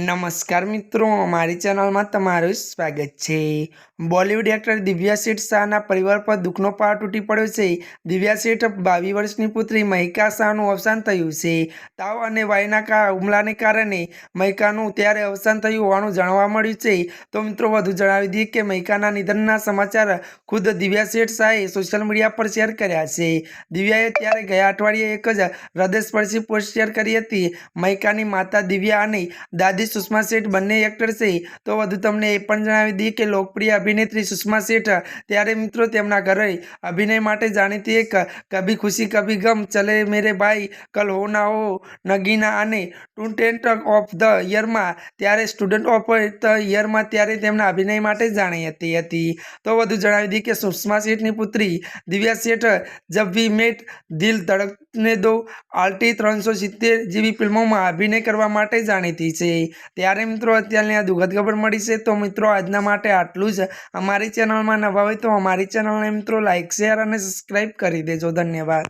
नमस्कार मित्रों, हमारी चैनल में तमारुं स्वागत है। बॉलीवूड एक्टर दिव्या सेठ शाहना परिवार पर दुखनो पहाड़ तूटी पड्यो छे। दिव्या सेठ 22 वर्षनी पुत्री महिका शाहनुं अवसान थयुं छे। ताव अने वायुना हुमलाने कारणे महिकानुं त्यारे अवसान थयुं होवानुं जाणवा मळ्युं छे। तो मित्रों वधु जणावी दीए के महिकाना निधनना समाचार खुद दिव्या सेठ शाहे सोशल मीडिया पर शेर कर्या छे। दिव्याए त्यारे गया अठवाडिये एक ज हृदयस्पर्शी पोस्ट शेर करी हती। महिकानी माता दिव्या अने दादी सुषमा सेठ बंने एक्टर छे। तो वधु तमने ए पण जणावी दीए के लोकप्रिय अभिनेत्री सुषमा सेठ त्यारे मित्रों तेमना घरे अभिनय माटे जाणीती एक कभी खुशी कभी गम, चले मेरे भाई, कल हो ना हो, नगीना अने स्टूडेंट ऑफ द ईयर में त्यारे स्टूडेंट ऑफ द ईयर में त्यारे तेमना अभिनय माटे जाणीती हती। तो वधु जणावी दीए के सुषमा सेठनी पुत्री दिव्या सेठ जब वी मेट, दिल धड़कने दो, आल्टी 370 जेवी फिल्मों में अभिनय करवा माटे जाणीती छे। त्यारे मित्रों अत्याરની આ દુઃખદ ખબર મળી છે। તો મિત્રો આજના માટે આટલું જ। અમારી ચેનલમાં નવા હોય તો અમારી ચેનલને મિત્રો લાઈક, શેર અને સબસ્ક્રાઈબ કરી દેજો। ધન્યવાદ।